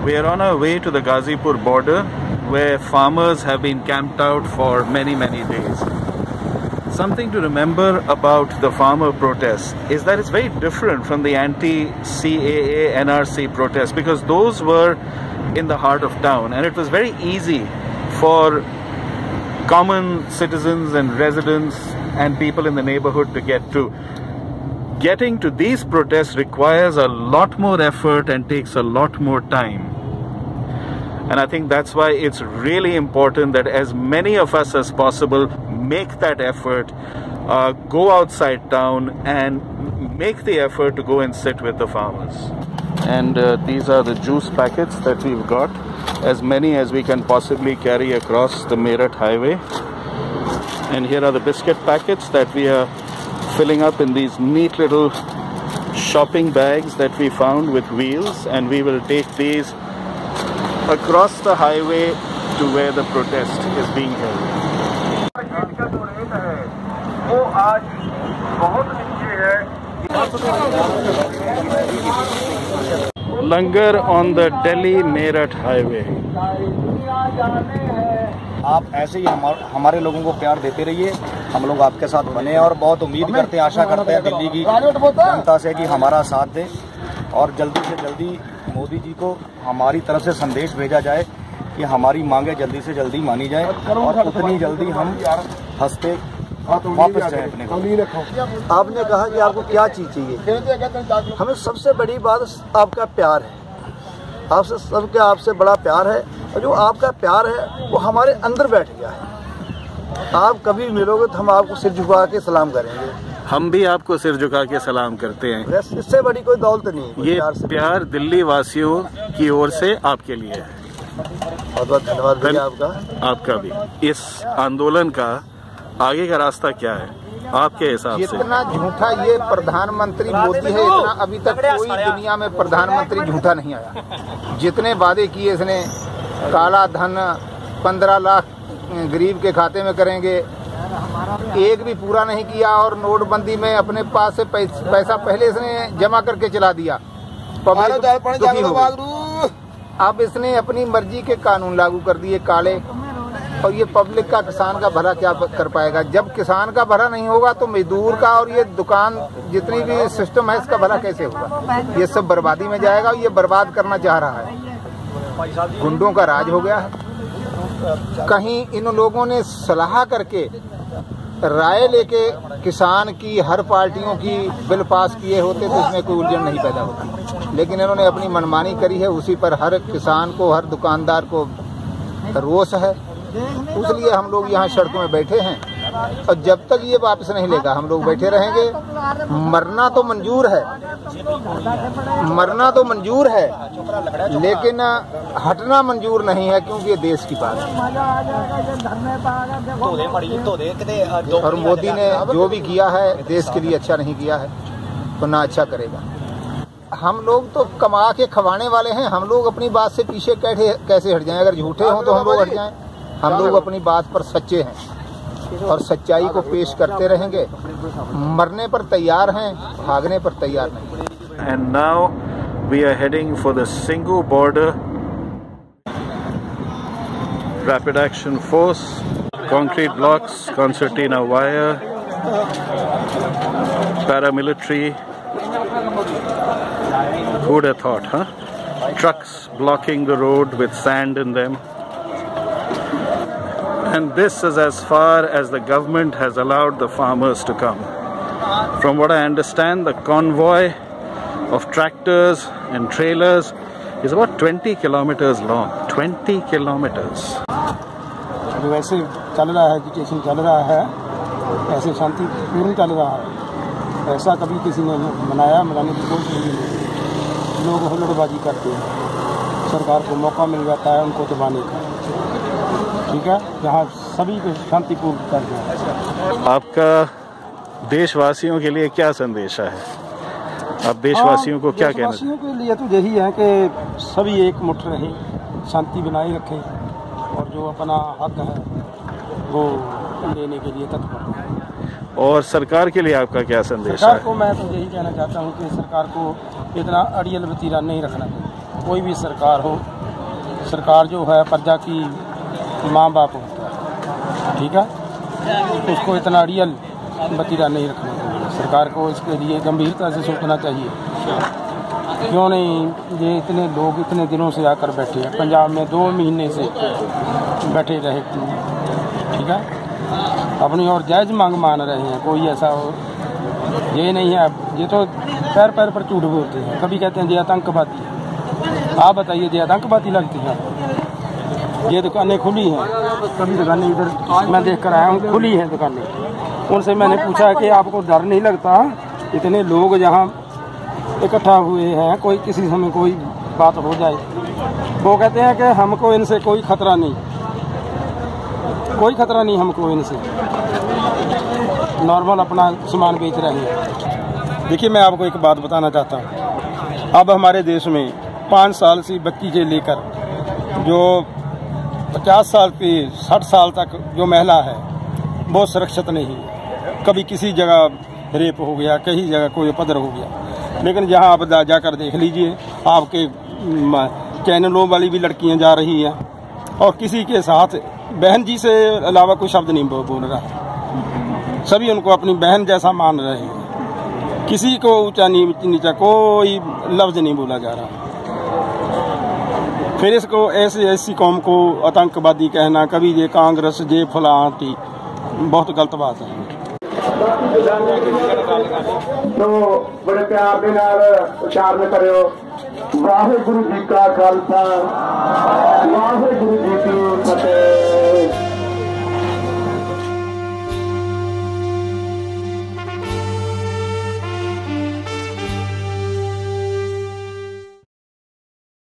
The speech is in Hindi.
We are on our way to the Ghazipur border, where farmers have been camped out for many days. Something to remember about the farmer protest is that it's very different from the anti-CAA NRC protest, because those were in the heart of town and it was very easy for common citizens and residents and people in the neighborhood to get to. Getting to these protests requires a lot more effort and takes a lot more time. And I think that's why it's really important that as many of us as possible make that effort, go outside town and make the effort to go and sit with the farmers. And these are the juice packets that we've got, as many as we can possibly carry across the Meerut highway. And here are the biscuit packets that we are filling up in these neat little shopping bags that we found with wheels, and we will take these across the highway to where the protest is being held. Langar on the Delhi-Meerut highway. आप ऐसे ही हमारे लोगों को प्यार देते रहिए, हम लोग आपके साथ बने और बहुत उम्मीद करते हैं, आशा करते हैं दिल्ली की जनता से कि हमारा साथ दे और जल्दी से जल्दी मोदी जी को हमारी तरफ से संदेश भेजा जाए कि हमारी मांगे जल्दी से जल्दी मानी जाए और उतनी जल्दी हम हंसते वापस जाए अपने को। आपने कहा कि आपको क्या चीज चाहिए, हमें सबसे बड़ी बात आपका प्यार है, आपसे सबके आपसे बड़ा प्यार है, और जो आपका प्यार है वो हमारे अंदर बैठ गया है। आप कभी मिलोगे तो हम आपको सिर झुका के सलाम करेंगे। हम भी आपको सिर झुका के सलाम करते हैं। इससे बड़ी कोई दौलत नहीं। ये प्यार दिल्ली वासियों की ओर से आपके लिए है। बहुत बहुत धन्यवाद भैया आपका भी। इस आंदोलन का आगे का रास्ता क्या है आपके हिसाब से? जितना झूठा ये प्रधानमंत्री मोदी है, इतना अभी तक कोई दुनिया में प्रधानमंत्री झूठा नहीं आया। जितने वादे किए इसने, काला धन 15 लाख गरीब के खाते में करेंगे, एक भी पूरा नहीं किया। और नोटबंदी में अपने पास से पैसा पहले इसने जमा करके चला दिया, अब इसने अपनी मर्जी के कानून लागू कर दिए काले, और ये पब्लिक का, किसान का भला क्या कर पाएगा? जब किसान का भला नहीं होगा तो मजदूर का और ये दुकान जितनी भी सिस्टम है इसका भला कैसे होगा? ये सब बर्बादी में जाएगा। ये बर्बाद करना चाह रहा है, गुंडों का राज हो गया है। कहीं इन लोगों ने सलाह करके राय लेके किसान की, हर पार्टियों की बिल पास किए होते तो इसमें कोई उलझन नहीं पैदा होती, लेकिन इन्होंने अपनी मनमानी करी है। उसी पर हर किसान को, हर दुकानदार को रोष है, इसलिए हम लोग यहाँ सड़कों में बैठे हैं। और जब तक ये वापस नहीं लेगा हम लोग बैठे रहेंगे। मरना तो मंजूर है, मरना तो मंजूर है, लेकिन हटना मंजूर नहीं है, क्योंकि ये देश की बात है। और मोदी ने जो भी किया है देश के लिए अच्छा नहीं किया है, तो ना अच्छा करेगा। हम लोग तो कमा के खवाने वाले हैं, हम लोग अपनी बात से पीछे कैसे हट जाएं? अगर झूठे हों तो हम लोग हट जाएं। हम लोग अपनी बात पर सच्चे हैं और सच्चाई को पेश करते रहेंगे। मरने पर तैयार हैं, भागने पर तैयार नहीं। And now we are heading for the Singhu border. Rapid Action Force, concrete blocks, concertina wire, paramilitary. Who would have thought, huh? Trucks blocking the road with sand in them. And this is as far as the government has allowed the farmers to come. From what I understand, the convoy of tractors and trailers is about 20 kilometers long. 20 kilometers. वैसे चल रहा है, एजुकेशन चल रहा है, ऐसे शांतिपूर्ण चल रहा है। ऐसा कभी किसी ने मनाने की कोशिश नहीं है। लोग हुल्लड़बाजी करते हैं, सरकार को मौका मिल जाता है उनको दबाने का। ठीक है, यहाँ सभी को शांतिपूर्ण कर दिया। आपका देशवासियों के लिए क्या संदेश है? आप देशवासियों को क्या कहना? देशवासियों के लिए तो यही है कि सभी एक मुठ रहें, शांति बनाए रखें और जो अपना हक है वो लेने के लिए तत्पर। और सरकार के लिए आपका क्या संदेश है? सरकार को मैं तो यही कहना चाहता हूँ कि सरकार को इतना अड़ियल वतीरा नहीं रखना चाहिए। कोई भी सरकार हो, सरकार जो है प्रजा की माँ बाप होता है, ठीक है। उसको इतना रियल वतीरा नहीं रखना चाहिए। सरकार को इसके लिए गंभीरता से सोचना चाहिए। क्यों नहीं ये इतने लोग इतने दिनों से आकर बैठे हैं पंजाब में, 2 महीने से बैठे रहे, ठीक है। अपनी और जायज़ मांग मान रहे हैं। कोई ऐसा ये नहीं है, ये तो पैर पैर पर झूठ बोलते हैं। कभी कहते हैं ये आतंकवादी। आप बताइए ये आतंकवादी लगती हैं? ये दुकानें खुली हैं, कभी दुकानें इधर मैं देख कर आया हूँ खुली हैं दुकानें। उनसे मैंने पूछा कि आपको डर नहीं लगता? इतने लोग यहाँ इकट्ठा हुए हैं, कोई किसी समय कोई बात हो जाए। वो कहते हैं कि हमको इनसे कोई खतरा नहीं, कोई खतरा नहीं हमको इनसे, नॉर्मल अपना सामान बेच रहे हैं। देखिए मैं आपको एक बात बताना चाहता हूँ। अब हमारे देश में 5 साल से बच्ची से लेकर जो 50 साल की 60 साल तक जो महिला है वो सुरक्षित नहीं है। कभी किसी जगह रेप हो गया, कहीं जगह कोई उपद्रव हो गया। लेकिन जहाँ आप जाकर देख लीजिए, आपके चैनलों वाली भी लड़कियाँ जा रही हैं और किसी के साथ बहन जी से अलावा कोई शब्द नहीं बोल रहा। सभी उनको अपनी बहन जैसा मान रहे हैं। किसी को ऊंचा नीचा कोई लफ्ज नहीं बोला जा रहा। फिर इसको ऐसी कौम को आतंकवादी कहना, कभी ये कांग्रेस जे फलाटी, बहुत गलत बात है। तो बड़े प्यार के नाल उच्चारण करो, वाहिगुरु जी का खालसा, वाहिगुरु जी की फतेह।